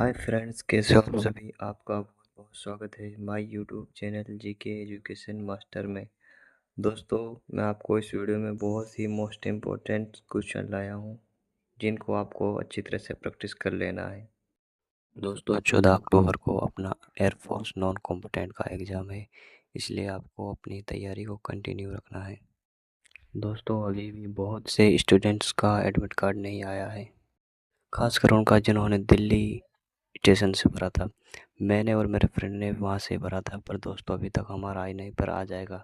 Hi friends, कैसे हो आप सभी। आपका बहुत बहुत स्वागत है my YouTube channel GK education master में। दोस्तों, मैं आपको इस वीडियो में बहुत ही मोस्ट इम्पोर्टेंट क्वेश्चन लाया हूँ जिनको आपको अच्छी तरह से प्रैक्टिस कर लेना है। दोस्तों, 14 अक्टूबर को अपना एयरफोर्स नॉन कॉम्पिटेंट का एग्ज़ाम है, इसलिए आपको अपनी तैयारी को कंटिन्यू रखना है। दोस्तों, अभी भी बहुत से स्टूडेंट्स का एडमिट कार्ड नहीं आया है, खासकर उनका जिन्होंने दिल्ली स्टेशन से भरा था। मैंने और मेरे फ्रेंड ने वहाँ से भरा था, पर दोस्तों अभी तक हमारा आई नहीं, पर आ जाएगा।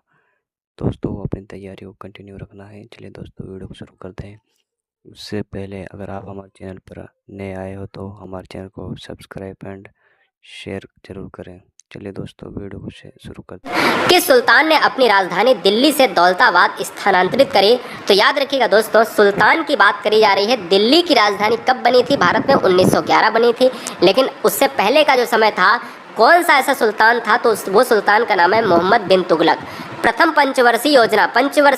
दोस्तों, अपनी तैयारी को कंटिन्यू रखना है। चलिए दोस्तों, वीडियो को शुरू करते हैं। उससे पहले अगर आप हमारे चैनल पर नए आए हो तो हमारे चैनल को सब्सक्राइब एंड शेयर ज़रूर करें। चलिए दोस्तों, वीडियो को शुरू करते हैं। कि सुल्तान ने अपनी राजधानी दिल्ली से दौलताबाद स्थानांतरित करी। तो याद रखिएगा दोस्तों, सुल्तान की बात करी जा रही है। दिल्ली की राजधानी कब बनी थी? भारत में 1911 बनी थी, लेकिन उससे पहले का जो समय था, कौन सा ऐसा सुल्तान था? तो वो सुल्तान का नाम है मोहम्मद बिन तुगलक। प्रथम पंचवर्षीय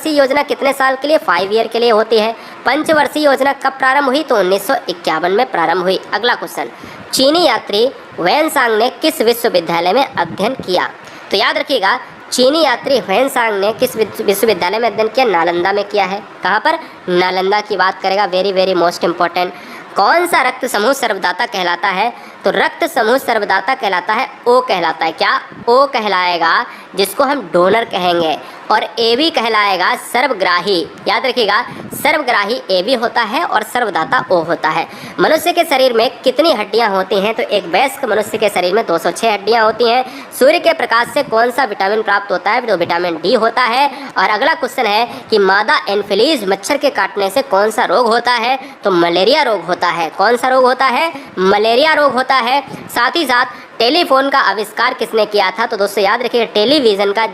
योजना कितने साल के लिए? 5 ईयर के लिए होती है। पंचवर्षीय योजना कब प्रारंभ हुई? तो 1951 में प्रारंभ हुई। अगला क्वेश्चन, चीनी यात्री वैनसांग ने किस विश्वविद्यालय में अध्ययन किया? तो याद रखिएगा, चीनी यात्री वैनसांग ने किस विश्वविद्यालय में अध्ययन किया? नालंदा में किया है। कहाँ पर? नालंदा की बात करेगा। Very very most important. कौन सा रक्त समूह सर्वदाता कहलाता है? तो रक्त समूह सर्वदाता कहलाता है ओ कहलाता है। क्या? ओ कहलाएगा, जिसको हम डोनर कहेंगे। और ए भी कहलाएगा सर्वग्राही। याद रखिएगा, सर्वग्राही ए भी होता है और सर्वदाता ओ होता है। मनुष्य के शरीर में कितनी हड्डियां होती हैं? तो एक वयस्क मनुष्य के शरीर में 206 हड्डियां होती हैं। सूर्य के प्रकाश से कौन सा विटामिन प्राप्त होता है? तो विटामिन डी होता है। और अगला क्वेश्चन है कि मादा एनफिलीज मच्छर के काटने से कौन सा रोग होता है? तो मलेरिया रोग होता है। कौन सा रोग होता है? मलेरिया रोग होता है। साथ ही साथ टेलीफोन का आविष्कार किसने किया था? तो दोस्तों याद रखिए, टेलीविज़न का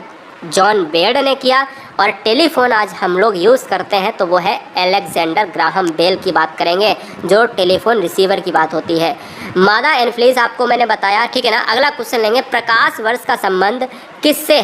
जॉन बेड ने किया। और टेलीफोन आज हम लोग यूज़ करते हैं तो वो है अलेक्जेंडर ग्राहम बेल की बात करेंगे, जो टेलीफोन रिसीवर की बात होती है। मादा एनफ्लूएंजा आपको मैंने बताया, ठीक है ना। अगला क्वेश्चन लेंगे, प्रकाश वर्ष का संबंध किससे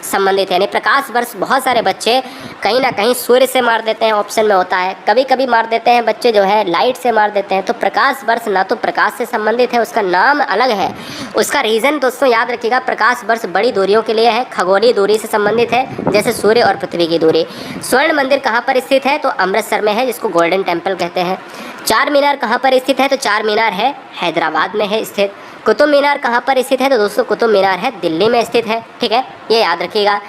संबंधित है? यानी प्रकाश वर्ष बहुत सारे बच्चे कहीं ना कहीं सूर्य से मार देते हैं, ऑप्शन में होता है। कभी कभी मार देते हैं बच्चे जो है लाइट से मार देते हैं। तो प्रकाश वर्ष ना तो प्रकाश से संबंधित है, उसका नाम अलग है। उसका रीज़न दोस्तों याद रखिएगा, प्रकाश वर्ष बड़ी दूरियों के लिए है, खगोलीय दूरी से संबंधित है, जैसे सूर्य और पृथ्वी की दूरी। स्वर्ण मंदिर कहाँ पर स्थित है? तो अमृतसर में है, जिसको गोल्डन टेम्पल कहते हैं। चार मीनार कहाँ पर स्थित है? तो चार मीनार है हैदराबाद में है स्थित। कुतुब मीनार कहाँ पर स्थित है? तो दोस्तों कुतुब मीनार है दिल्ली में स्थित है, ठीक है, ये याद रखिएगा।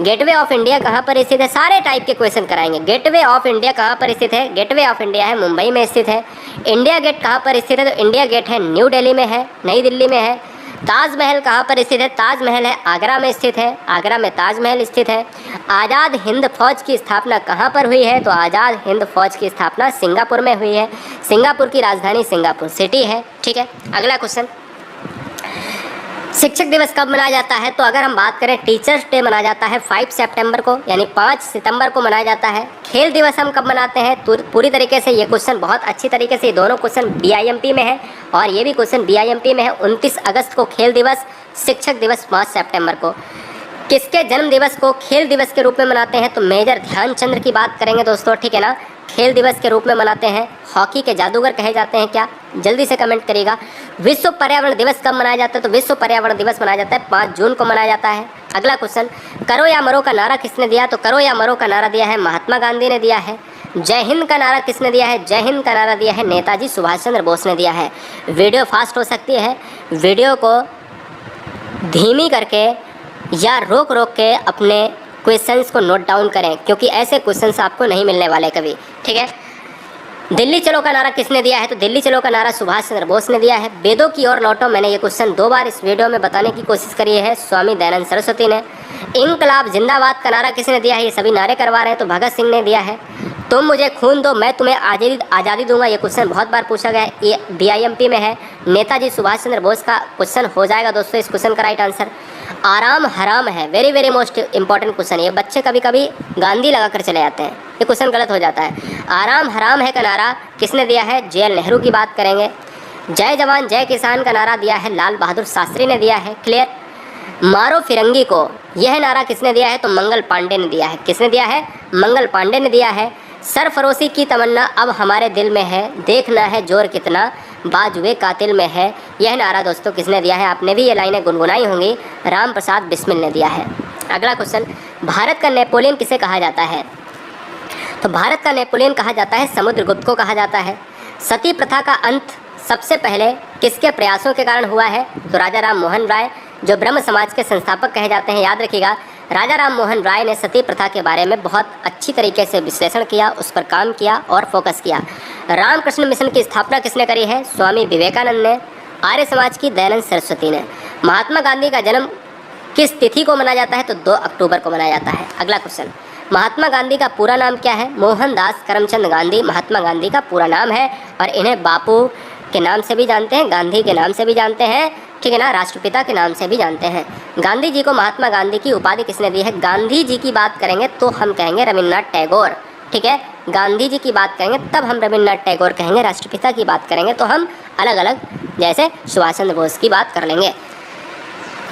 गेटवे ऑफ इंडिया कहाँ पर स्थित है? सारे टाइप के क्वेश्चन कराएंगे। गेटवे ऑफ इंडिया कहाँ पर स्थित है? गेटवे ऑफ इंडिया है मुंबई में स्थित है। इंडिया गेट कहाँ पर स्थित है? तो इंडिया गेट है न्यू दिल्ली में है, नई दिल्ली में है। ताजमहल कहाँ पर स्थित है? ताजमहल है आगरा में स्थित है, आगरा में ताजमहल स्थित है। आज़ाद हिंद फौज की स्थापना कहाँ पर हुई है? तो आज़ाद हिंद फौज की स्थापना सिंगापुर में हुई है। सिंगापुर की राजधानी सिंगापुर सिटी है, ठीक है। अगला क्वेश्चन, शिक्षक दिवस कब मनाया जाता है? तो अगर हम बात करें, टीचर्स डे मनाया जाता है 5 सितंबर को, यानी 5 सितंबर को मनाया जाता है। खेल दिवस हम कब मनाते हैं? तो पूरी तरीके से ये क्वेश्चन बहुत अच्छी तरीके से, ये दोनों क्वेश्चन BIMP में है और ये भी क्वेश्चन BIMP में है। 29 अगस्त को खेल दिवस, शिक्षक दिवस 5 सितंबर को। किसके जन्म दिवस को खेल दिवस के रूप में मनाते हैं? तो मेजर ध्यानचंद्र की बात करेंगे दोस्तों, ठीक है ना। खेल दिवस के रूप में मनाते हैं। हॉकी के जादूगर कहे जाते हैं क्या? जल्दी से कमेंट करिएगा। विश्व पर्यावरण दिवस कब मनाया जाता है? तो विश्व पर्यावरण दिवस मनाया जाता है 5 जून को मनाया जाता है। अगला क्वेश्चन, करो या मरो का नारा किसने दिया? तो करो या मरो का नारा दिया है महात्मा गांधी ने दिया है। जय हिंद का नारा किसने दिया है? जय हिंद का नारा दिया है नेताजी सुभाष चंद्र बोस ने दिया है। वीडियो फास्ट हो सकती है, वीडियो को धीमी करके या रोक रोक के अपने क्वेश्चंस को नोट डाउन करें, क्योंकि ऐसे क्वेश्चंस आपको नहीं मिलने वाले कभी, ठीक है। दिल्ली चलो का नारा किसने दिया है? तो दिल्ली चलो का नारा सुभाष चंद्र बोस ने दिया है। वेदों की ओर लौटो, मैंने ये क्वेश्चन 2 बार इस वीडियो में बताने की कोशिश करी है, स्वामी दयानंद सरस्वती ने। इंकलाब जिंदाबाद का नारा किसने दिया है? ये सभी नारे करवा रहे हैं, तो भगत सिंह ने दिया है। तुम मुझे खून दो, मैं तुम्हें आज़ादी दूंगा, ये क्वेश्चन बहुत बार पूछा गया है, ये BIMP में है। नेताजी सुभाष चंद्र बोस का क्वेश्चन हो जाएगा दोस्तों इस क्वेश्चन का राइट आंसर। आराम हराम है, very very most important question. ये बच्चे कभी कभी गांधी लगा कर चले जाते हैं, ये क्वेश्चन गलत हो जाता है। आराम हराम है का नारा किसने दिया है? JL नेहरू की बात करेंगे। जय जवान जय किसान का नारा दिया है लाल बहादुर शास्त्री ने दिया है, क्लियर। मारो फिरंगी को, यह नारा किसने दिया है? तो मंगल पांडे ने दिया है। किसने दिया है? मंगल पांडे ने दिया है। सरफरोशी की तमन्ना अब हमारे दिल में है, देखना है जोर कितना बाजुए कातिल में है, यह नारा दोस्तों किसने दिया है? आपने भी ये लाइनें गुनगुनाई होंगी, राम प्रसाद बिस्मिल ने दिया है। अगला क्वेश्चन, भारत का नेपोलियन किसे कहा जाता है? तो भारत का नेपोलियन कहा जाता है समुद्रगुप्त को कहा जाता है। सती प्रथा का अंत सबसे पहले किसके प्रयासों के कारण हुआ है? तो राजा राम मोहन राय, जो ब्रह्म समाज के संस्थापक कहे जाते हैं। याद रखिएगा, राजा राम मोहन राय ने सती प्रथा के बारे में बहुत अच्छी तरीके से विश्लेषण किया, उस पर काम किया और फोकस किया। रामकृष्ण मिशन की स्थापना किसने करी है? स्वामी विवेकानंद ने। आर्य समाज की दयानंद सरस्वती ने। महात्मा गांधी का जन्म किस तिथि को मनाया जाता है? तो 2 अक्टूबर को मनाया जाता है। अगला क्वेश्चन, महात्मा गांधी का पूरा नाम क्या है? मोहनदास करमचंद गांधी महात्मा गांधी का पूरा नाम है, और इन्हें बापू के नाम से भी जानते हैं, गांधी के नाम से भी जानते हैं, ठीक है ना, राष्ट्रपिता के नाम से भी जानते हैं। गांधी जी को महात्मा गांधी की उपाधि किसने दी है? गांधी जी की बात करेंगे तो हम कहेंगे रविन्द्रनाथ टैगोर, ठीक है। गांधी जी की बात करेंगे तब हम रविन्द्रनाथ टैगोर कहेंगे, राष्ट्रपिता की बात करेंगे तो हम अलग अलग जैसे सुभाष चंद्र बोस की बात कर लेंगे।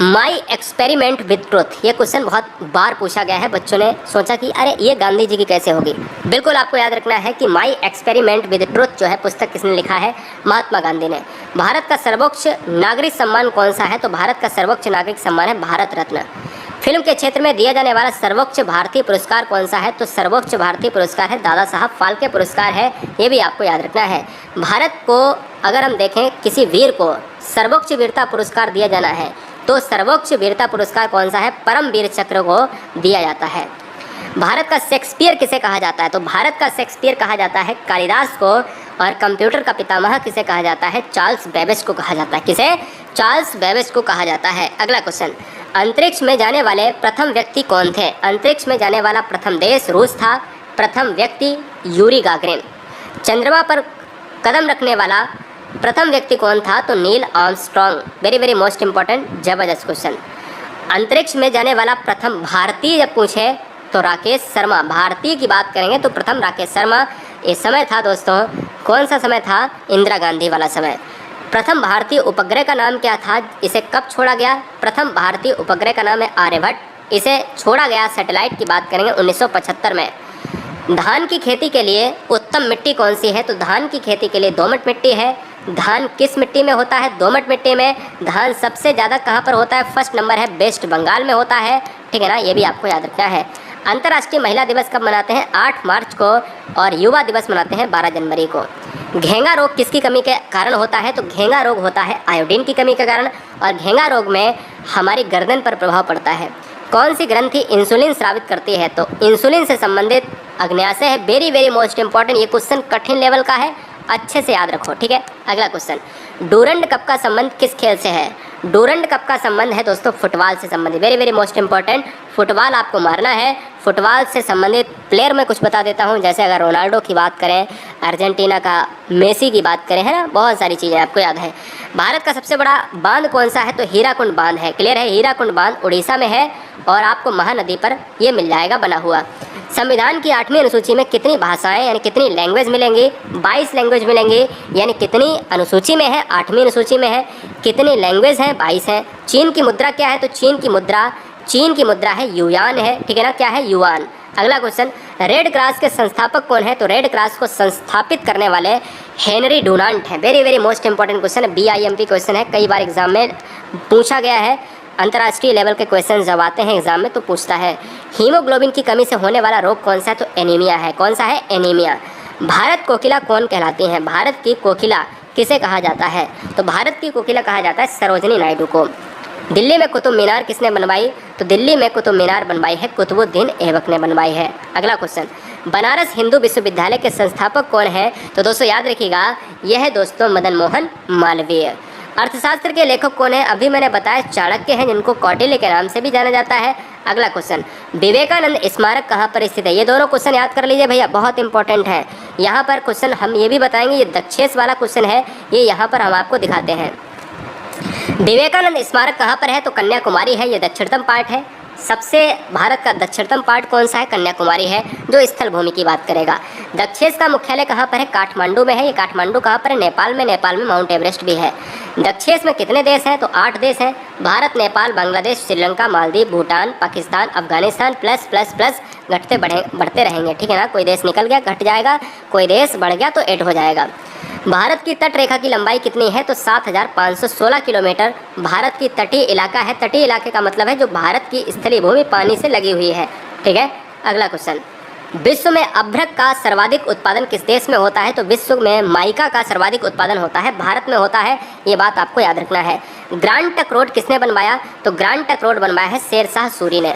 माई एक्सपेरिमेंट विद ट्रुथ, ये क्वेश्चन बहुत बार पूछा गया है, बच्चों ने सोचा कि अरे ये गांधी जी की कैसे होगी। बिल्कुल आपको याद रखना है कि माई एक्सपेरिमेंट विद ट्रुथ जो है पुस्तक किसने लिखा है? महात्मा गांधी ने। भारत का सर्वोच्च नागरिक सम्मान कौन सा है? तो भारत का सर्वोच्च नागरिक सम्मान है भारत रत्न। फिल्म के क्षेत्र में दिया जाने वाला सर्वोच्च भारतीय पुरस्कार कौन सा है? तो सर्वोच्च भारतीय पुरस्कार है दादा साहब फाल्के पुरस्कार है, ये भी आपको याद रखना है। भारत को अगर हम देखें किसी वीर को सर्वोच्च वीरता पुरस्कार दिया जाना है तो सर्वोच्च वीरता पुरस्कार कौन सा है? परमवीर चक्र को दिया जाता है। भारत का शेक्सपियर किसे कहा जाता है? तो भारत का शेक्सपियर कहा जाता है कालिदास को, और कंप्यूटर का पितामह किसे कहा जाता है? चार्ल्स बेबेज को कहा जाता है। किसे? चार्ल्स बेबेज को कहा जाता है। अगला क्वेश्चन, अंतरिक्ष में जाने वाले प्रथम व्यक्ति कौन थे? अंतरिक्ष में जाने वाला प्रथम देश रूस था, प्रथम व्यक्ति यूरी गागरिन। चंद्रमा पर कदम रखने वाला प्रथम व्यक्ति कौन था? तो Neil Armstrong. Very very most important जबरदस्त क्वेश्चन। अंतरिक्ष में जाने वाला प्रथम भारतीय जब पूछे तो राकेश शर्मा। भारतीय की बात करेंगे तो प्रथम राकेश शर्मा। इस समय था दोस्तों, कौन सा समय था? इंदिरा गांधी वाला समय। प्रथम भारतीय उपग्रह का नाम क्या था? इसे कब छोड़ा गया? प्रथम भारतीय उपग्रह का नाम है आर्यभट्ट। इसे छोड़ा गया सैटेलाइट की बात करेंगे 1975 में। धान की खेती के लिए उत्तम मिट्टी कौन सी है? तो धान की खेती के लिए दोमट मिट्टी है। धान किस मिट्टी में होता है? दोमट मिट्टी में। धान सबसे ज़्यादा कहाँ पर होता है? फर्स्ट नंबर है वेस्ट बंगाल में होता है, ठीक है ना, ये भी आपको याद रखना है। अंतर्राष्ट्रीय महिला दिवस कब मनाते हैं? 8 मार्च को, और युवा दिवस मनाते हैं 12 जनवरी को। घेंगा रोग किसकी कमी के कारण होता है? तो घेंगा रोग होता है आयोडीन की कमी के कारण, और घेंगा रोग में हमारी गर्दन पर प्रभाव पड़ता है। कौन सी ग्रंथि इंसुलिन स्रावित करती है? तो इंसुलिन से संबंधित अग्न्याशय है। वेरी वेरी मोस्ट इंपॉर्टेंट, ये क्वेश्चन कठिन लेवल का है, अच्छे से याद रखो, ठीक है। अगला क्वेश्चन, डूरंड कप का संबंध किस खेल से है? डूरंड कप का संबंध है दोस्तों फुटबॉल से संबंधित। Very very most important, football आपको मारना है। फुटबॉल से संबंधित प्लेयर मैं कुछ बता देता हूं, जैसे अगर रोनाल्डो की बात करें, अर्जेंटीना का मेसी की बात करें, है ना, बहुत सारी चीज़ें आपको याद है। भारत का सबसे बड़ा बांध कौन सा है? तो हीराकुंड बांध है। क्लियर है, हीराकुंड बांध उड़ीसा में है, और आपको महानदी पर ये मिल जाएगा बना हुआ। संविधान की 8वीं अनुसूची में कितनी भाषाएं यानी कितनी लैंग्वेज मिलेंगी? 22 लैंग्वेज मिलेंगी। यानी कितनी अनुसूची में है? 8वीं अनुसूची में है। कितनी लैंग्वेज हैं? 22 हैं। चीन की मुद्रा क्या है? तो चीन की मुद्रा है युआन है, ठीक है ना, क्या है? युआन। अगला क्वेश्चन, रेड क्रॉस के संस्थापक कौन है? तो रेड क्रॉस को संस्थापित करने वाले हेनरी डुनांट हैं। Very very most important question है, BIMP क्वेश्चन है, कई बार एग्जाम में पूछा गया है। अंतर्राष्ट्रीय लेवल के क्वेश्चन जब आते हैं एग्जाम में तो पूछता है। हीमोग्लोबिन की कमी से होने वाला रोग कौन सा है? तो एनीमिया है। कौन सा है? एनीमिया। भारत कोकिला कौन कहलाती है? भारत की कोकिला किसे कहा जाता है? तो भारत की कोकिला कहा जाता है सरोजिनी नायडू को। दिल्ली में कुतुब मीनार किसने बनवाई? तो दिल्ली में कुतुब मीनार बनवाई है कुतुबुद्दीन ऐबक ने बनवाई है। अगला क्वेश्चन, बनारस हिंदू विश्वविद्यालय के संस्थापक कौन है? तो दोस्तों याद रखिएगा, यह है दोस्तों मदन मोहन मालवीय। अर्थशास्त्र के लेखक कौन है? अभी मैंने बताया चाणक्य हैं, जिनको कौटिल्य के नाम से भी जाना जाता है। अगला क्वेश्चन, विवेकानंद स्मारक कहाँ पर स्थित है? ये दोनों क्वेश्चन याद कर लीजिए भैया, बहुत इंपॉर्टेंट है। यहाँ पर क्वेश्चन हम ये भी बताएंगे, ये दक्षेश वाला क्वेश्चन है, ये यहाँ पर हम आपको दिखाते हैं। विवेकानंद स्मारक कहाँ पर है? तो कन्याकुमारी है, ये दक्षिणतम पार्ट है। सबसे भारत का दक्षिणतम पार्ट कौन सा है? कन्याकुमारी है, जो स्थल भूमि की बात करेगा। दक्षेश का मुख्यालय कहाँ पर है? काठमांडू में है। ये काठमांडू कहाँ पर है? नेपाल में। नेपाल में माउंट एवरेस्ट भी है। दक्षेश में कितने देश हैं? तो 8 देश हैं, Bharat, Nepal, Bangladesh, Sri Lanka, Maldives, Bhutan, Pakistan, Afghanistan, plus plus plus बढ़ते रहेंगे, ठीक है ना। कोई देश निकल गया घट जाएगा, कोई देश बढ़ गया तो ऐड हो जाएगा। भारत की तट रेखा की लंबाई कितनी है? तो 7,516 किलोमीटर भारत की तटीय इलाका है। तटीय इलाके का मतलब है जो भारत की स्थलीय भूमि पानी से लगी हुई है। ठीक है, अगला क्वेश्चन, विश्व में अभ्रक का सर्वाधिक उत्पादन किस देश में होता है? तो विश्व में माइका का सर्वाधिक उत्पादन होता है भारत में होता है, ये बात आपको याद रखना है। ग्रांड ट्रंक रोड किसने बनवाया? तो ग्रांड ट्रंक रोड बनवाया है शेरशाह सूरी ने।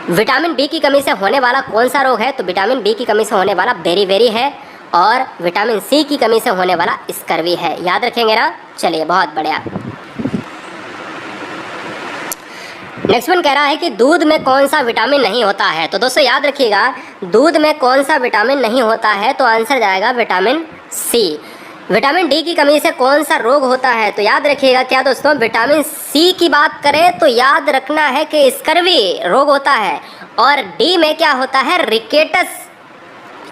विटामिन बी की कमी से होने वाला कौन सा रोग है? तो विटामिन बी की कमी से होने वाला बेरीबेरी है, और विटामिन सी की कमी से होने वाला स्कर्वी है। याद रखेंगे ना? चलिए, बहुत बढ़िया। नेक्स्ट वन कह रहा है कि दूध में कौन सा विटामिन नहीं होता है? तो दोस्तों याद रखिएगा, दूध में कौन सा विटामिन नहीं होता है? तो आंसर जाएगा विटामिन सी। विटामिन डी की कमी से कौन सा रोग होता है? तो याद रखिएगा क्या दोस्तों, विटामिन सी की बात करें तो याद रखना है कि स्कर्वी रोग होता है, और डी में क्या होता है? रिकेटस।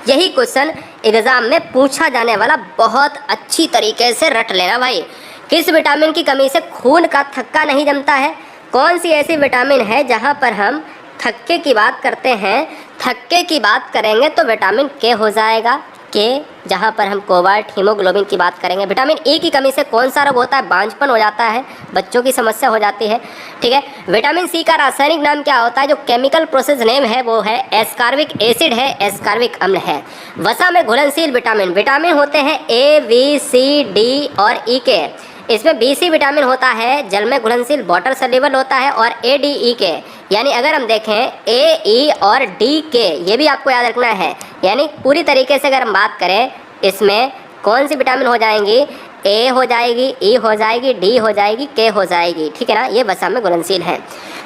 यही क्वेश्चन एग्जाम में पूछा जाने वाला, बहुत अच्छी तरीके से रट लेना भाई। किस विटामिन की कमी से खून का थक्का नहीं जमता है? कौन सी ऐसी विटामिन है जहां पर हम थक्के की बात करते हैं? थक्के की बात करेंगे तो विटामिन के हो जाएगा, के। जहां पर हम कोबाल्ट हीमोग्लोबिन की बात करेंगे। विटामिन ए की कमी से कौन सा रोग होता है? बांझपन हो जाता है, बच्चों की समस्या हो जाती है। ठीक है, विटामिन सी का रासायनिक नाम क्या होता है? जो केमिकल प्रोसेस नेम है वो है एस्कॉर्बिक एसिड है, एस्कॉर्बिक अम्ल है। वसा में घुलनशील विटामिन, विटामिन होते हैं ए, बी, सी, डी और ई के। इसमें बी सी विटामिन होता है, जल में घुलनशील वाटर सॉल्युबल होता है, और ए, डी, ई के। यानी अगर हम देखें ए, ई और डी के, ये भी आपको याद रखना है। यानी पूरी तरीके से अगर हम बात करें, इसमें कौन सी विटामिन हो जाएंगी? ए हो जाएगी, ई हो जाएगी, डी हो जाएगी, के हो जाएगी। ठीक है ना, ये वसा में घुलनशील है।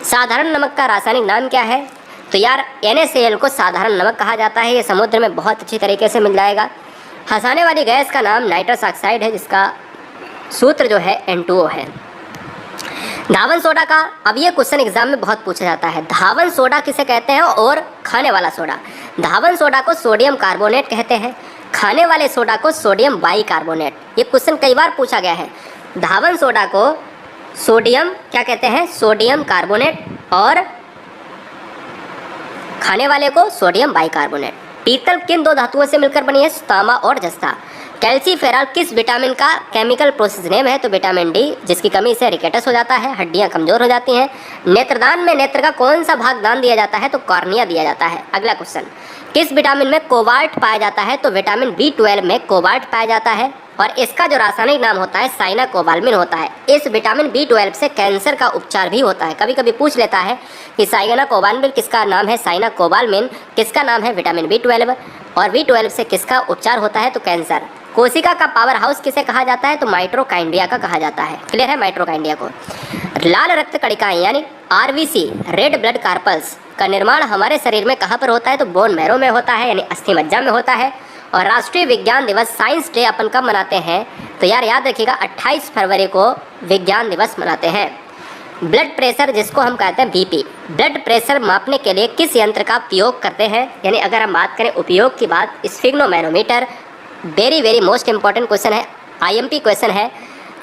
साधारण नमक का रासायनिक नाम क्या है? तो यार NaCl को साधारण नमक कहा जाता है। ये समुद्र में बहुत अच्छी तरीके से मिल जाएगा। हंसाने वाली गैस का नाम नाइट्रस ऑक्साइड है, जिसका सूत्र जो है N2O है। धावन सोडा का, अब ये क्वेश्चन एग्जाम में बहुत पूछा जाता है, धावन सोडा किसे कहते हैं और खाने वाला सोडा? धावन सोडा को सोडियम कार्बोनेट कहते हैं, खाने वाले सोडा को सोडियम बाइकार्बोनेट। ये क्वेश्चन कई बार पूछा गया है। धावन सोडा को सोडियम क्या कहते हैं? सोडियम कार्बोनेट, और खाने वाले को सोडियम बाइकार्बोनेट। पीतल किन दो धातुओं से मिलकर बनी है? तांबा और जस्ता। कैल्सीफेरॉल किस विटामिन का केमिकल प्रोसेस नेम है? तो विटामिन डी, जिसकी कमी से रिकेटस हो जाता है, हड्डियां कमजोर हो जाती हैं। नेत्रदान में नेत्र का कौन सा भाग दान दिया जाता है? तो कॉर्निया दिया जाता है। अगला क्वेश्चन, किस विटामिन में कोबाल्ट पाया जाता है? तो विटामिन B12 में कोबाल्ट पाया जाता है, और इसका जो रासायनिक नाम होता है साइनाकोबाल्मिन होता है। इस विटामिन B12 से कैंसर का उपचार भी होता है। कभी कभी पूछ लेता है कि साइनाकोबाल्मिन किसका नाम है? साइनाकोबाल्मिन किसका नाम है? विटामिन B12, और B12 से किसका उपचार होता है? तो कैंसर। कोशिका का पावर हाउस किसे कहा जाता है? तो माइटोकाइंड्रिया का कहा जाता है। क्लियर है? माइटोकाइंड्रिया को। लाल रक्त कणिकाएं यानी RBC, रेड ब्लड कार्पल्स का निर्माण हमारे शरीर में कहाँ पर होता है? तो बोन मैरो में होता है, यानी अस्थि मज्जा में होता है। और राष्ट्रीय विज्ञान दिवस, साइंस डे, अपन कब मनाते हैं? तो यार याद रखिएगा 28 फरवरी को विज्ञान दिवस मनाते हैं। ब्लड प्रेशर, जिसको हम कहते हैं BP, ब्लड प्रेशर मापने के लिए किस यंत्र का उपयोग करते हैं? यानी अगर हम बात करें उपयोग की बात, sphygmomanometer. Very most important question है, IMP क्वेश्चन है।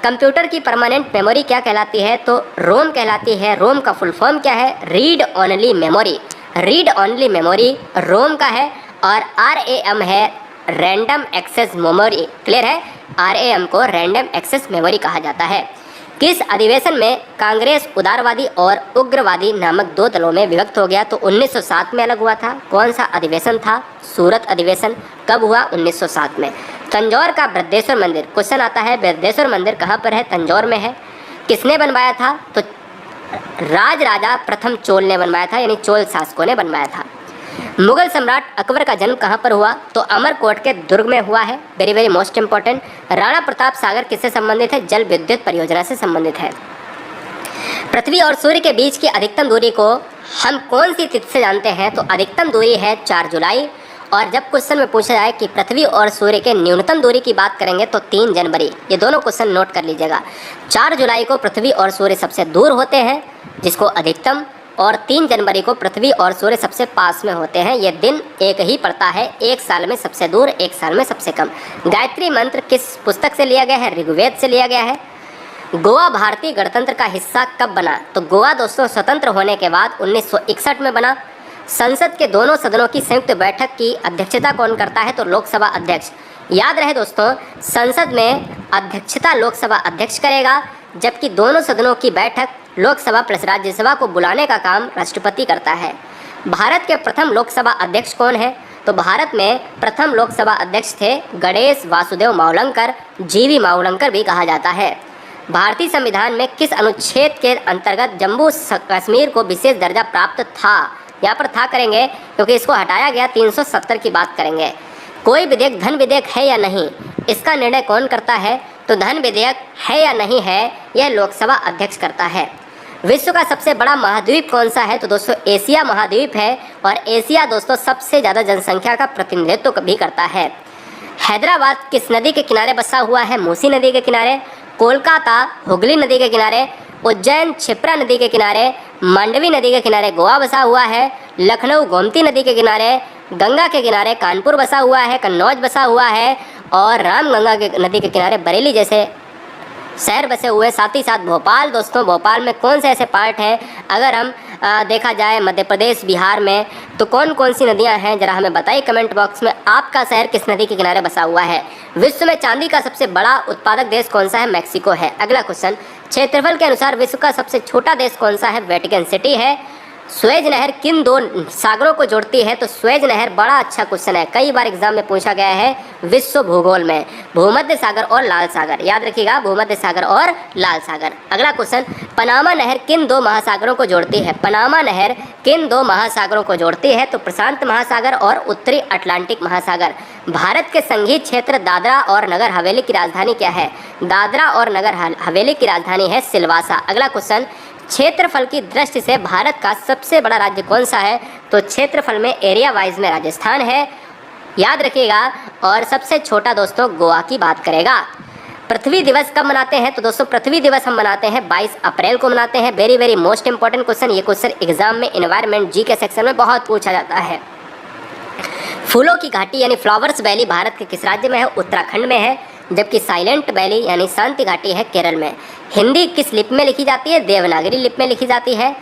कंप्यूटर की परमानेंट मेमोरी क्या कहलाती है? तो रोम कहलाती है। रोम का फुल फॉर्म क्या है? Read only memory. Read only memory रोम का है, और RAM है रैंडम एक्सेस मेमोरी। क्लियर है? RAM को रैंडम एक्सेस मेमोरी कहा जाता है। किस अधिवेशन में कांग्रेस उदारवादी और उग्रवादी नामक दो दलों में विभक्त हो गया? तो 1907 में अलग हुआ था। कौन सा अधिवेशन था? सूरत अधिवेशन। कब हुआ? 1907 में। तंजौर का बृहदेश्वर मंदिर, क्वेश्चन आता है बृहदेश्वर मंदिर कहाँ पर है? तंजौर में है। किसने बनवाया था? तो राजा प्रथम चोल ने बनवाया था, यानी चोल शासकों ने बनवाया था। मुगल सम्राट अकबर का जन्म कहाँ पर हुआ? तो अमरकोट के दुर्ग में हुआ है। Very most important. Rana Pratap Sagar किससे संबंधित है? जल विद्युत परियोजना से संबंधित है। पृथ्वी और सूर्य के बीच की अधिकतम दूरी को हम कौन सी तिथि से जानते हैं? तो अधिकतम दूरी है 4 जुलाई। और जब क्वेश्चन में पूछा जाए कि पृथ्वी और सूर्य के न्यूनतम दूरी की बात करेंगे तो 3 जनवरी। ये दोनों क्वेश्चन नोट कर लीजिएगा। 4 जुलाई को पृथ्वी और सूर्य सबसे दूर होते हैं, जिसको अधिकतम, और 3 जनवरी को पृथ्वी और सूर्य सबसे पास में होते हैं। ये दिन एक ही पड़ता है, एक साल में सबसे दूर, एक साल में सबसे कम। गायत्री मंत्र किस पुस्तक से लिया गया है? ऋग्वेद से लिया गया है। गोवा भारतीय गणतंत्र का हिस्सा कब बना? तो गोवा दोस्तों स्वतंत्र होने के बाद 1961 में बना। संसद के दोनों सदनों की संयुक्त बैठक की अध्यक्षता कौन करता है? तो लोकसभा अध्यक्ष। याद रहे दोस्तों, संसद में अध्यक्षता लोकसभा अध्यक्ष करेगा, जबकि दोनों सदनों की बैठक लोकसभा प्लस राज्यसभा को बुलाने का काम राष्ट्रपति करता है। भारत के प्रथम लोकसभा अध्यक्ष कौन है? तो भारत में प्रथम लोकसभा अध्यक्ष थे गणेश वासुदेव मावलंकर, जीवी मावलंकर भी कहा जाता है। भारतीय संविधान में किस अनुच्छेद के अंतर्गत जम्मू कश्मीर को विशेष दर्जा प्राप्त था? यहाँ पर था करेंगे क्योंकि इसको हटाया गया, 370 की बात करेंगे। कोई विधेयक धन विधेयक है या नहीं, इसका निर्णय कौन करता है? तो धन विधेयक है या नहीं है, यह लोकसभा अध्यक्ष करता है। विश्व का सबसे बड़ा महाद्वीप कौन सा है? तो दोस्तों एशिया महाद्वीप है, और एशिया दोस्तों सबसे ज़्यादा जनसंख्या का प्रतिनिधित्व भी करता है। हैदराबाद किस नदी के किनारे बसा हुआ है? मूसी नदी के किनारे। कोलकाता हुगली नदी के किनारे। उज्जैन क्षिप्रा नदी के किनारे। मांडवी नदी के किनारे गोवा बसा हुआ है। लखनऊ गोमती नदी के किनारे। गंगा के किनारे कानपुर बसा हुआ है, कन्नौज बसा हुआ है, और रामगंगा के नदी के किनारे बरेली जैसे शहर बसे हुए हैं। साथ ही साथ भोपाल, दोस्तों भोपाल में कौन से ऐसे पार्ट हैं, अगर हम देखा जाए मध्य प्रदेश बिहार में, तो कौन कौन सी नदियां हैं, जरा हमें बताइए कमेंट बॉक्स में। आपका शहर किस नदी के किनारे बसा हुआ है? विश्व में चांदी का सबसे बड़ा उत्पादक देश कौन सा है? मैक्सिको है। अगला क्वेश्चन, क्षेत्रफल के अनुसार विश्व का सबसे छोटा देश कौन सा है? वेटिकन सिटी है। स्वेज नहर किन दो सागरों को जोड़ती है? तो स्वेज नहर बड़ा अच्छा क्वेश्चन है, कई बार एग्जाम में पूछा गया है विश्व भूगोल में। भूमध्य सागर और लाल सागर, याद रखिएगा, भूमध्य सागर और लाल सागर। अगला क्वेश्चन, पनामा नहर किन दो महासागरों को जोड़ती है? पनामा नहर किन दो महासागरों को जोड़ती है? तो प्रशांत महासागर और उत्तरी अटलांटिक महासागर। भारत के संघीय क्षेत्र दादरा और नगर हवेली की राजधानी क्या है? दादरा और नगर हवेली की राजधानी है सिलवासा। अगला क्वेश्चन, क्षेत्रफल की दृष्टि से भारत का सबसे बड़ा राज्य कौन सा है? तो क्षेत्रफल में एरिया वाइज में राजस्थान है, याद रखिएगा। और सबसे छोटा दोस्तों गोवा की बात करेगा। पृथ्वी दिवस कब मनाते हैं? तो दोस्तों पृथ्वी दिवस हम मनाते हैं 22 अप्रैल को मनाते हैं। Very very most important question, ये क्वेश्चन एग्जाम में एनवायरमेंट जी के सेक्शन में बहुत पूछा जाता है। फूलों की घाटी यानी फ्लावर्स वैली भारत के किस राज्य में है? उत्तराखंड में है। जबकि साइलेंट वैली यानी शांति घाटी है केरल में। हिंदी किस लिपि में लिखी जाती है? देवनागरी लिपि में लिखी जाती है।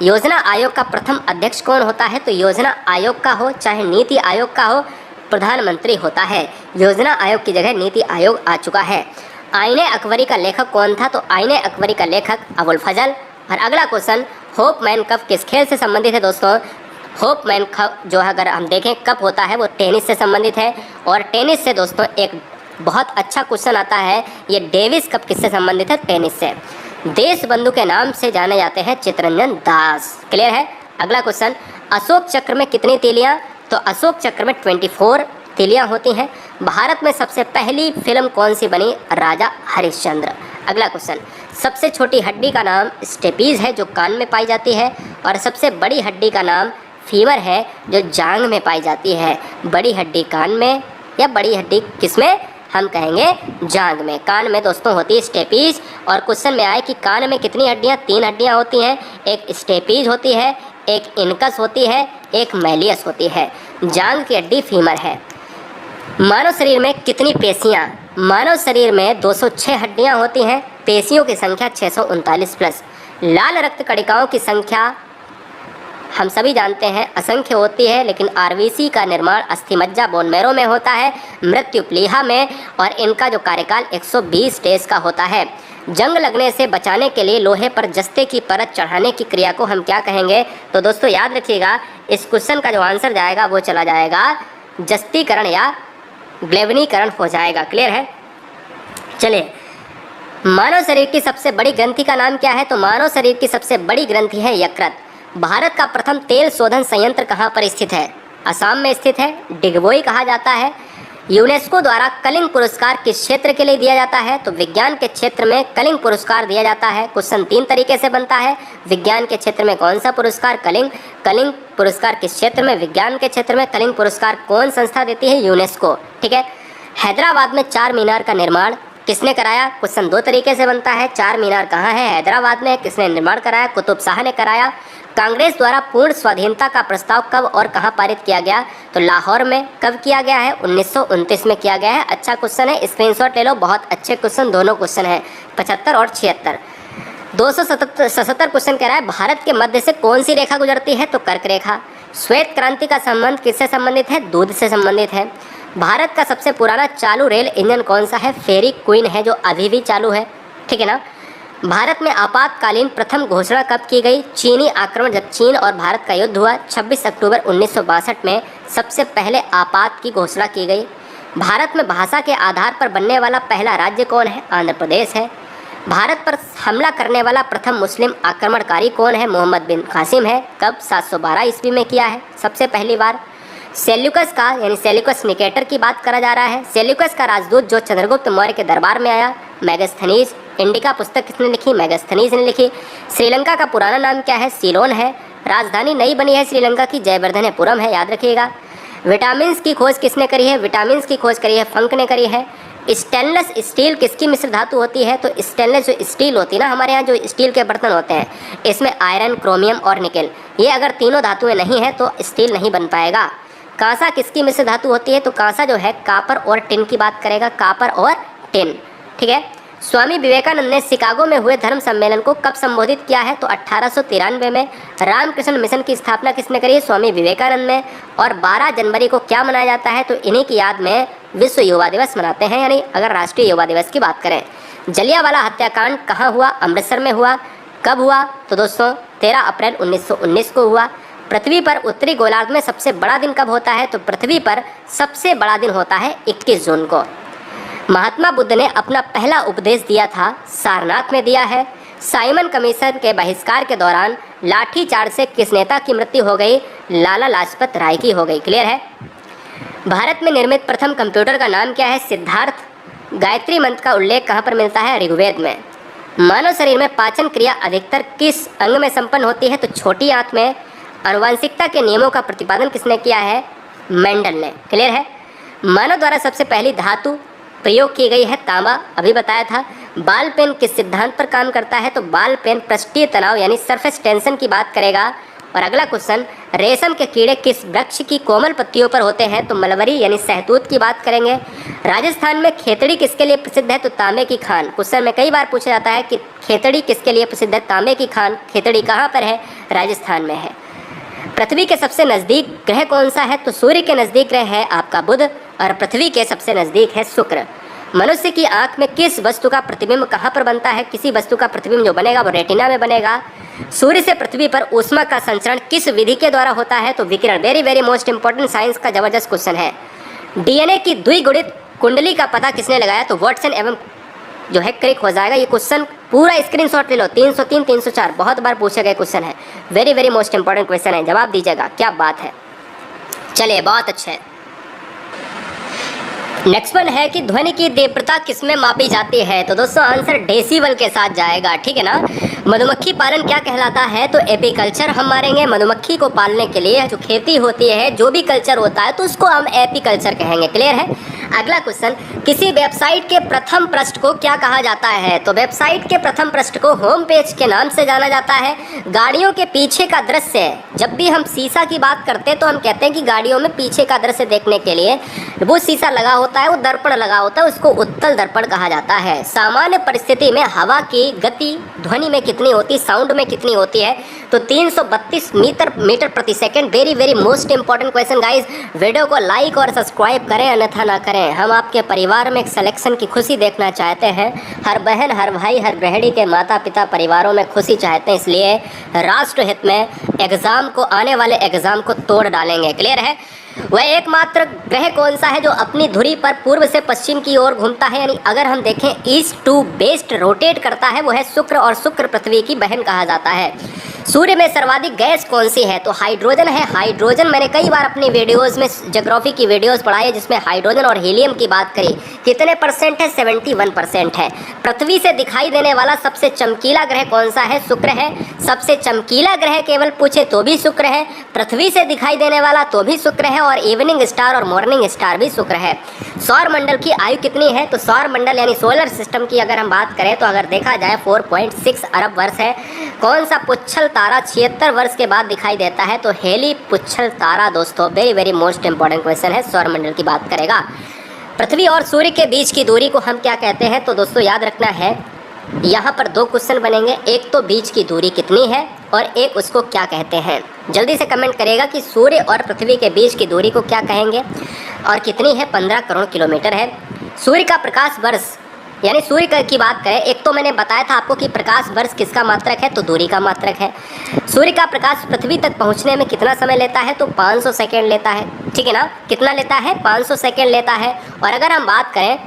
योजना आयोग का प्रथम अध्यक्ष कौन होता है? तो योजना आयोग का हो चाहे नीति आयोग का हो, प्रधानमंत्री होता है। योजना आयोग की जगह नीति आयोग आ चुका है। आईने अकबरी का लेखक कौन था? तो आईने अकबरी का लेखक अबुल फजल। और अगला क्वेश्चन, होप मैन कप किस खेल से संबंधित है? दोस्तों होप मैन कप जो है अगर हम देखें कप होता है वो टेनिस से संबंधित है। और टेनिस से दोस्तों एक बहुत अच्छा क्वेश्चन आता है, ये डेविस कप किससे संबंधित है? टेनिस से। देश बंधु के नाम से जाने जाते हैं चित्तरंजन दास। क्लियर है। अगला क्वेश्चन, अशोक चक्र में कितनी तीलियां? तो अशोक चक्र में 24 तीलियां होती हैं। भारत में सबसे पहली फिल्म कौन सी बनी? राजा हरिश्चंद्र। अगला क्वेश्चन, सबसे छोटी हड्डी का नाम स्टेपीज है जो कान में पाई जाती है, और सबसे बड़ी हड्डी का नाम फीवर है जो जांघ में पाई जाती है। बड़ी हड्डी कान में या बड़ी हड्डी किसमें? हम कहेंगे जांघ में। कान में दोस्तों होती है स्टेपीज। और क्वेश्चन में आए कि कान में कितनी हड्डियां? 3 हड्डियां होती हैं। एक स्टेपीज होती है, एक इनकस होती है, एक मैलियस होती है। जांघ की हड्डी फीमर है। मानव शरीर में कितनी पेशियां? मानव शरीर में 206 हड्डियां होती हैं। पेशियों की संख्या 639 प्लस। लाल रक्त कणिकाओं की संख्या हम सभी जानते हैं असंख्य होती है, लेकिन आरबीसी का निर्माण अस्थिमज्जा बोन मैरो में होता है, मृत्यु प्लीहा में, और इनका जो कार्यकाल 120 डेज का होता है। जंग लगने से बचाने के लिए लोहे पर जस्ते की परत चढ़ाने की क्रिया को हम क्या कहेंगे? तो दोस्तों याद रखिएगा, इस क्वेश्चन का जो आंसर जाएगा वो चला जाएगा जस्तीकरण या ग्लेवनीकरण हो जाएगा। क्लियर है। चलिए, मानव शरीर की सबसे बड़ी ग्रंथि का नाम क्या है? तो मानव शरीर की सबसे बड़ी ग्रंथि है यकृत। भारत का प्रथम तेल शोधन संयंत्र कहाँ पर स्थित है? असम में स्थित है, डिगबोई कहा जाता है। यूनेस्को द्वारा कलिंग पुरस्कार किस क्षेत्र के लिए दिया जाता है? तो विज्ञान के क्षेत्र में कलिंग पुरस्कार दिया जाता है। क्वेश्चन 3 तरीके से बनता है। विज्ञान के क्षेत्र में कौन सा पुरस्कार? कलिंग। कलिंग पुरस्कार किस क्षेत्र में? विज्ञान के क्षेत्र में। कलिंग पुरस्कार कौन संस्था देती है? यूनेस्को। ठीक है। हैदराबाद में 4 मीनार का निर्माण किसने कराया? क्वेश्चन 2 तरीके से बनता है। 4 मीनार कहाँ है? हैदराबाद में। किसने निर्माण कराया? कुतुब शाह ने कराया। कांग्रेस द्वारा पूर्ण स्वाधीनता का प्रस्ताव कब और कहां पारित किया गया? तो लाहौर में। कब किया गया है? 1929 में किया गया है। अच्छा क्वेश्चन है, स्क्रीनशॉट ले लो। बहुत अच्छे क्वेश्चन दोनों क्वेश्चन है, 75 और 76। 277 क्वेश्चन कह रहा है, भारत के मध्य से कौन सी रेखा गुजरती है? तो कर्क रेखा। श्वेत क्रांति का संबंध किससे संबंधित है? दूध से संबंधित है। भारत का सबसे पुराना चालू रेल इंजन कौन सा है? फेरी क्वीन है, जो अभी भी चालू है, ठीक है ना। भारत में आपातकालीन प्रथम घोषणा कब की गई? चीनी आक्रमण, जब चीन और भारत का युद्ध हुआ 26 अक्टूबर 1962 में सबसे पहले आपात की घोषणा की गई। भारत में भाषा के आधार पर बनने वाला पहला राज्य कौन है? आंध्र प्रदेश है। भारत पर हमला करने वाला प्रथम मुस्लिम आक्रमणकारी कौन है? मोहम्मद बिन कासिम है। कब? 712 ईस्वी में किया है सबसे पहली बार। सेल्यूकस का यानी सेल्यूकस निकेटर की बात करा जा रहा है। सेल्यूकस का राजदूत जो चंद्रगुप्त मौर्य के दरबार में आया, मेगास्थनीज। इंडिका पुस्तक किसने लिखी? मेगास्थनीज ने लिखी। श्रीलंका का पुराना नाम क्या है? सीलोन है। राजधानी नई बनी है श्रीलंका की, जयवर्धनेपुरम है, याद रखिएगा। विटामिन की खोज किसने करी है? विटामिन की खोज करी है फंक ने करी है। स्टेनलेस स्टील किसकी मिश्र धातु होती है? तो स्टेनलेस जो स्टील होती है ना, हमारे यहाँ जो स्टील के बर्तन होते हैं, इसमें आयरन, क्रोमियम और निकेल, ये अगर तीनों धातुएं नहीं है तो स्टील नहीं बन पाएगा। कांसा किसकी मिश्र धातु होती है? तो कांसा जो है कापर और टिन की बात करेगा, कापर और टिन, ठीक है। स्वामी विवेकानंद ने शिकागो में हुए धर्म सम्मेलन को कब संबोधित किया है? तो 1893 में। रामकृष्ण मिशन की स्थापना किसने करी है? स्वामी विवेकानंद ने। और 12 जनवरी को क्या मनाया जाता है? तो इन्हीं की याद में विश्व युवा दिवस मनाते हैं, यानी अगर राष्ट्रीय युवा दिवस की बात करें। जलियांवाला हत्याकांड कहाँ हुआ? अमृतसर में हुआ। कब हुआ? तो दोस्तों 13 अप्रैल 1919 को हुआ। पृथ्वी पर उत्तरी गोलार्ध में सबसे बड़ा दिन कब होता है? तो पृथ्वी पर सबसे बड़ा दिन होता है 21 जून को। महात्मा बुद्ध ने अपना पहला उपदेश दिया था सारनाथ में दिया है। साइमन कमीशन के बहिष्कार के दौरान लाठीचार्ज से किस नेता की मृत्यु हो गई? लाला लाजपत राय की हो गई। क्लियर है। भारत में निर्मित प्रथम कंप्यूटर का नाम क्या है? सिद्धार्थ। गायत्री मंत्र का उल्लेख कहाँ पर मिलता है? ऋग्वेद में। मानव शरीर में पाचन क्रिया अधिकतर किस अंग में संपन्न होती है? तो छोटी आंत में। आनुवंशिकता के नियमों का प्रतिपादन किसने किया है? मेंडल ने। क्लियर है। मानव द्वारा सबसे पहली धातु प्रयोग की गई है तांबा, अभी बताया था। बाल पेन किस सिद्धांत पर काम करता है? तो बाल पेन पृष्ठीय तनाव यानी सरफेस टेंशन की बात करेगा। और अगला क्वेश्चन, रेशम के कीड़े किस वृक्ष की कोमल पत्तियों पर होते हैं? तो मलबरी यानी सहतूत की बात करेंगे। राजस्थान में खेतड़ी किसके लिए प्रसिद्ध है? तो तांबे की खान। क्वेश्चन में कई बार पूछा जाता है कि खेतड़ी किसके लिए प्रसिद्ध है? तांबे की खान। खेतड़ी कहाँ पर है? राजस्थान में है। पृथ्वी के सबसे नज़दीक ग्रह कौन सा है? तो सूर्य के नज़दीक ग्रह है आपका बुध, और पृथ्वी के सबसे नज़दीक है शुक्र। मनुष्य की आंख में किस वस्तु का प्रतिबिंब कहाँ पर बनता है? किसी वस्तु का प्रतिबिंब जो बनेगा वो रेटिना में बनेगा। सूर्य से पृथ्वी पर ऊष्मा का संचरण किस विधि के द्वारा होता है? तो विकिरण। Very very most important, science का जबरदस्त क्वेश्चन है। डीएनए की द्विगुणित कुंडली का पता किसने लगाया? तो वाटसन एवं जो है क्रिक हो जाएगा। ये क्वेश्चन पूरा स्क्रीनशॉट ले लो, 303 304 बहुत बार पूछे गए क्वेश्चन है। Very very most important question है, जवाब दीजिएगा। क्या बात है। चलिए बहुत अच्छे है। नेक्स्ट वन है कि ध्वनि की तीव्रता किसमें मापी जाती है? तो दोस्तों आंसर डेसिबल के साथ जाएगा, ठीक है ना। मधुमक्खी पालन क्या कहलाता है? तो एपीकल्चर हम मारेंगे। मधुमक्खी को पालने के लिए जो खेती होती है, जो भी कल्चर होता है, तो उसको हम एपीकल्चर कहेंगे। क्लियर है। अगला क्वेश्चन, किसी वेबसाइट के प्रथम पृष्ठ को क्या कहा जाता है? तो वेबसाइट के प्रथम पृष्ठ को होम पेज के नाम से जाना जाता है। गाड़ियों के पीछे का दृश्य, जब भी हम शीशा की बात करते हैं तो हम कहते हैं कि गाड़ियों में पीछे का दृश्य देखने के लिए वो शीशा लगा होता है, वो दर्पण लगा होता है, उसको उत्तल दर्पण कहा जाता है। सामान्य परिस्थिति में हवा की गति ध्वनि में कितनी होती, साउंड में कितनी होती है? तो 332 मीटर प्रति second. Very very most important question guys. Video को लाइक और सब्सक्राइब करें, अन्यथा ना करें। हम आपके परिवार में एक सिलेक्शन की खुशी देखना चाहते हैं। हर बहन, हर भाई, हर गृहिणी के माता पिता परिवारों में खुशी चाहते हैं, इसलिए राष्ट्र हित में एग्जाम को, आने वाले एग्जाम को तोड़ डालेंगे। क्लियर है। वह एकमात्र ग्रह कौन सा है जो अपनी धुरी पर पूर्व से पश्चिम की ओर घूमता है, यानी अगर हम देखें ईस्ट टू वेस्ट रोटेट करता है, वो है शुक्र, और शुक्र पृथ्वी की बहन कहा जाता है। सूर्य में सर्वाधिक गैस कौन सी है? तो हाइड्रोजन है। हाइड्रोजन मैंने कई बार अपनी वीडियोस में, ज्योग्राफी की वीडियोस पढ़ाई है, जिसमें हाइड्रोजन और हीलियम की बात करी। कितने परसेंट है? 71% है। पृथ्वी से दिखाई देने वाला सबसे चमकीला ग्रह कौन सा है? शुक्र है। सबसे चमकीला ग्रह केवल पूछे तो भी शुक्र है, पृथ्वी से दिखाई देने वाला तो भी शुक्र है, और इवनिंग स्टार और मॉर्निंग स्टार भी शुक्र है। सौर मंडल की आयु कितनी है? तो सौर मंडल यानी सोलर सिस्टम की अगर हम बात करें तो अगर देखा जाए 4.6 अरब वर्ष है। कौन सा पुच्छल तारा 76 वर्ष के बाद दिखाई देता है? तो हेली पुच्छल तारा। दोस्तों very very most important question है, सौर मंडल की बात करेगा। पृथ्वी और सूर्य के बीच की दूरी को हम क्या कहते हैं? तो दोस्तों याद रखना है यहाँ पर दो क्वेश्चन बनेंगे, एक तो बीच की दूरी कितनी है और एक उसको क्या कहते हैं। जल्दी से कमेंट करेगा कि सूर्य और पृथ्वी के बीच की दूरी को क्या कहेंगे और कितनी है। 15 करोड़ किलोमीटर है। सूर्य का प्रकाश वर्ष यानी सूर्य की बात करें, एक तो मैंने बताया था आपको कि प्रकाश वर्ष किसका मात्रक है, तो दूरी का मात्रक है। सूर्य का प्रकाश पृथ्वी तक पहुंचने में कितना समय लेता है, तो 500 सेकेंड लेता है, ठीक है ना। कितना लेता है, 500 सेकेंड लेता है। और अगर हम बात करें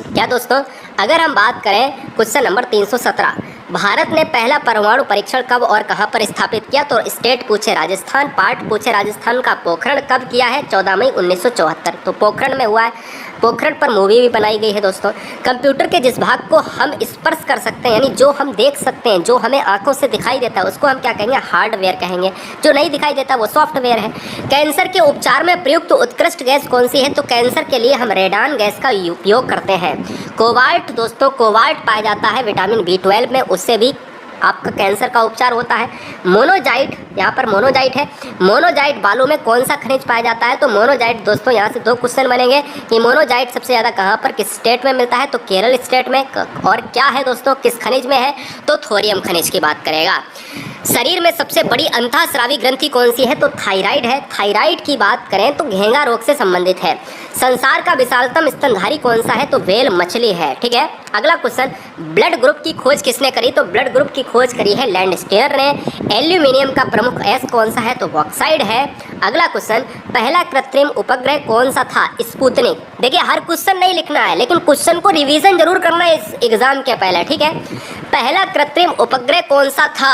क्या दोस्तों, अगर हम बात करें क्वेश्चन नंबर 317, भारत ने पहला परमाणु परीक्षण कब और कहां पर स्थापित किया, तो स्टेट पूछे राजस्थान, पार्ट पूछे राजस्थान का पोखरण कब किया है, 14 मई 1974, तो पोखरण में हुआ है। पोखरण पर मूवी भी बनाई गई है दोस्तों। कंप्यूटर के जिस भाग को हम स्पर्श कर सकते हैं, यानी जो हम देख सकते हैं, जो हमें आंखों से दिखाई देता है, उसको हम क्या कहेंगे, हार्डवेयर कहेंगे। जो नहीं दिखाई देता वो सॉफ्टवेयर है। कैंसर के उपचार में प्रयुक्त उत्कृष्ट गैस कौन सी है, तो कैंसर के लिए हम रेडान गैस का उपयोग करते हैं। कोबाल्ट दोस्तों, कोबाल्ट पाया जाता है विटामिन B12 में, उससे भी आपका कैंसर का उपचार होता है। मोनोजाइट, यहाँ पर मोनोजाइट है। मोनोजाइट बालू में कौन सा खनिज पाया जाता है, तो मोनोजाइट दोस्तों यहाँ से दो क्वेश्चन बनेंगे कि मोनोजाइट सबसे ज़्यादा कहाँ पर, किस स्टेट में मिलता है, तो केरल स्टेट में। और क्या है दोस्तों, किस खनिज में है, तो थोरियम खनिज की बात करेगा। शरीर में सबसे बड़ी अंतःस्रावी ग्रंथि कौन सी है, तो थायराइड है। थायराइड की बात करें तो घेंगा रोग से संबंधित है। संसार का विशालतम स्तनधारी कौन सा है, तो व्हेल मछली है, ठीक है। अगला क्वेश्चन, ब्लड ग्रुप की खोज किसने करी, तो ब्लड ग्रुप की खोज करी है लैंडस्टेयर ने। एल्यूमिनियम का प्रमुख एस कौन सा है, तो बॉक्साइड है। अगला क्वेश्चन, पहला कृत्रिम उपग्रह कौन सा था, स्पुतनिक। देखिए हर क्वेश्चन नहीं लिखना है, लेकिन क्वेश्चन को रिवीजन जरूर करना है इस एग्जाम के पहले, ठीक है। पहला कृत्रिम उपग्रह कौन सा था,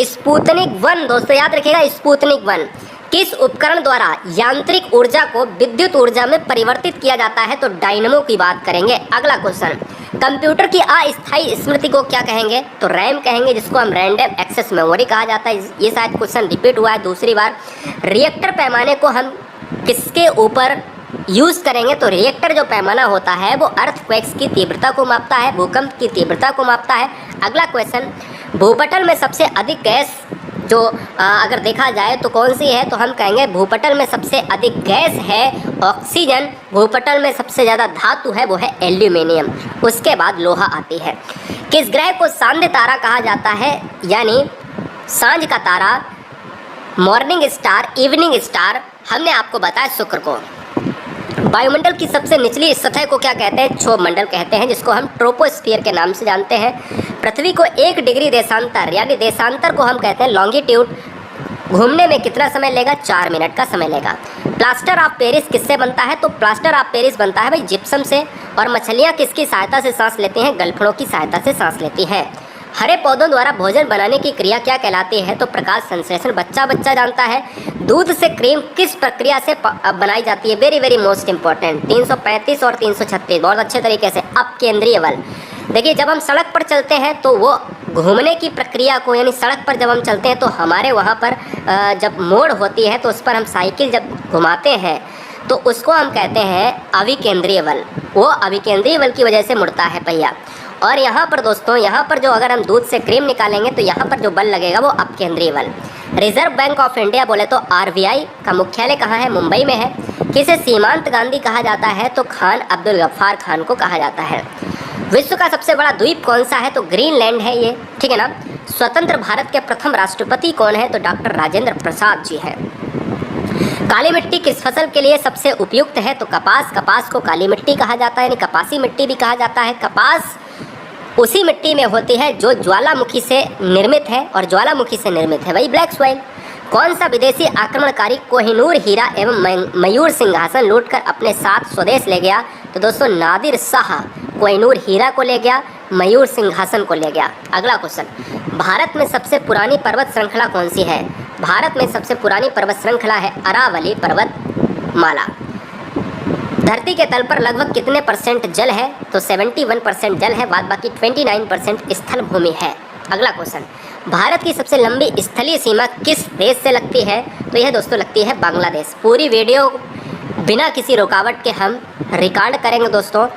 स्पुतनिक 1 दोस्तों, याद रखिएगा स्पुतनिक 1। किस उपकरण द्वारा यांत्रिक ऊर्जा को विद्युत ऊर्जा में परिवर्तित किया जाता है, तो डायनमो की बात करेंगे। अगला क्वेश्चन, कंप्यूटर की अस्थायी स्मृति को क्या कहेंगे, तो रैम कहेंगे, जिसको हम रैंडम एक्सेस मेमोरी कहा जाता है। ये शायद क्वेश्चन रिपीट हुआ है दूसरी बार। रिएक्टर पैमाने को हम किसके ऊपर यूज़ करेंगे, तो रिएक्टर जो पैमाना होता है वो अर्थक्वेक्स की तीव्रता को मापता है, भूकंप की तीव्रता को मापता है। अगला क्वेश्चन, भूपटल में सबसे अधिक गैस जो अगर देखा जाए तो कौन सी है, तो हम कहेंगे भूपटल में सबसे अधिक गैस है ऑक्सीजन। भूपटल में सबसे ज़्यादा धातु है वो है एल्यूमिनियम, उसके बाद लोहा आती है। किस ग्रह को सांध्य तारा कहा जाता है, यानी सांझ का तारा, मॉर्निंग स्टार, इवनिंग स्टार, हमने आपको बताया शुक्र को। वायुमंडल की सबसे निचली सतह को क्या कहते हैं, क्षोभ मंडल कहते हैं, जिसको हम ट्रोपोस्फियर के नाम से जानते हैं। पृथ्वी को 1 डिग्री देशांतर यानी देशांतर को हम कहते हैं लॉन्गिट्यूड, घूमने में कितना समय लेगा, 4 मिनट का समय लेगा। प्लास्टर ऑफ पेरिस किससे बनता है, तो प्लास्टर ऑफ पेरिस बनता है भाई जिप्सम से। और मछलियाँ किसकी सहायता से सांस लेती हैं, गलफड़ों की सहायता से सांस लेती हैं। हरे पौधों द्वारा भोजन बनाने की क्रिया क्या कहलाती है, तो प्रकाश संश्लेषण, बच्चा जानता है। दूध से क्रीम किस प्रक्रिया से बनाई जाती है, वेरी वेरी मोस्ट इंपॉर्टेंट, 335 और 336 बहुत अच्छे तरीके से। अपकेंद्रीय बल, देखिए जब हम सड़क पर चलते हैं तो वो घूमने की प्रक्रिया को, यानी सड़क पर जब हम चलते हैं तो हमारे वहाँ पर जब मोड़ होती है तो उस पर हम साइकिल जब घुमाते हैं तो उसको हम कहते हैं अभिकेंद्रीय बल। वो अभिकेंद्रीय बल की वजह से मुड़ता है पहिया। और यहाँ पर दोस्तों, यहाँ पर जो अगर हम दूध से क्रीम निकालेंगे तो यहाँ पर जो बल लगेगा वो अपकेंद्रीय बल। रिजर्व बैंक ऑफ इंडिया बोले तो RBI का मुख्यालय कहाँ है, मुंबई में है। किसे सीमांत गांधी कहा जाता है, तो खान अब्दुल गफ्फार खान को कहा जाता है। विश्व का सबसे बड़ा द्वीप कौन सा है, तो ग्रीनलैंड है ये, ठीक है ना। स्वतंत्र भारत के प्रथम राष्ट्रपति कौन है, तो डॉक्टर राजेंद्र प्रसाद जी हैं। काली मिट्टी किस फसल के लिए सबसे उपयुक्त है, तो कपास। कपास को काली मिट्टी कहा जाता है, यानी कपासी मिट्टी भी कहा जाता है। कपास उसी मिट्टी में होती है जो ज्वालामुखी से निर्मित है, और ज्वालामुखी से निर्मित है वही ब्लैक सॉइल। कौन सा विदेशी आक्रमणकारी कोहिनूर हीरा एवं मयूर सिंहासन लूटकर अपने साथ स्वदेश ले गया, तो दोस्तों नादिर शाह कोहिनूर हीरा को ले गया, मयूर सिंहासन को ले गया। अगला क्वेश्चन, भारत में सबसे पुरानी पर्वत श्रृंखला कौन सी है, भारत में सबसे पुरानी पर्वत श्रृंखला है अरावली पर्वतमाला। धरती के तल पर लगभग कितने % जल है, तो 71% जल है, बाद बाकी 29% स्थल भूमि है। अगला क्वेश्चन, भारत की सबसे लंबी स्थलीय सीमा किस देश से लगती है, तो यह दोस्तों लगती है बांग्लादेश। पूरी वीडियो बिना किसी रुकावट के हम रिकॉर्ड करेंगे दोस्तों,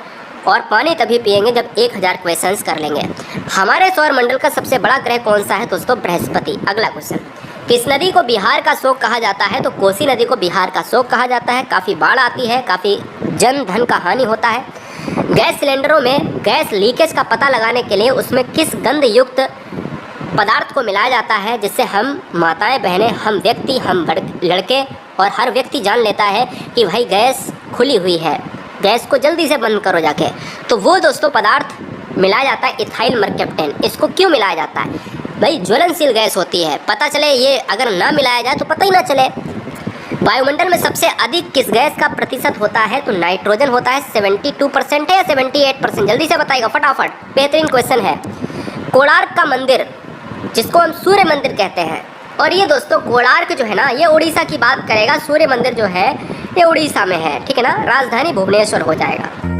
और पानी तभी पिएंगे जब 1000 क्वेश्चंस कर लेंगे। हमारे सौर मंडल का सबसे बड़ा ग्रह कौन सा है, दोस्तों बृहस्पति। अगला क्वेश्चन, किस नदी को बिहार का शोक कहा जाता है, तो कोसी नदी को बिहार का शोक कहा जाता है। काफ़ी बाढ़ आती है, काफ़ी जन धन का हानि होता है। गैस सिलेंडरों में गैस लीकेज का पता लगाने के लिए उसमें किस गंध युक्त पदार्थ को मिलाया जाता है, जिससे हम माताएं बहनें, हम व्यक्ति, हम लड़के और हर व्यक्ति जान लेता है कि भाई गैस खुली हुई है, गैस को जल्दी से बंद करो जाके। तो वो दोस्तों पदार्थ मिलाया जाता है इथाइल मरकैप्टन। इसको क्यों मिलाया जाता है? भाई ज्वलनशील गैस होती है, पता चले ये अगर ना मिलाया जाए तो पता ही ना चले। वायुमंडल में सबसे अधिक किस गैस का प्रतिशत होता है? तो नाइट्रोजन होता है। 72% है या 78%? जल्दी से बताइएगा फटाफट, बेहतरीन क्वेश्चन है। कोणार्क का मंदिर, जिसको हम सूर्य मंदिर कहते हैं, और ये दोस्तों कोणार्क जो है ना, ये उड़ीसा की बात करेगा। सूर्य मंदिर जो है ये उड़ीसा में है, ठीक है ना। राजधानी भुवनेश्वर हो जाएगा।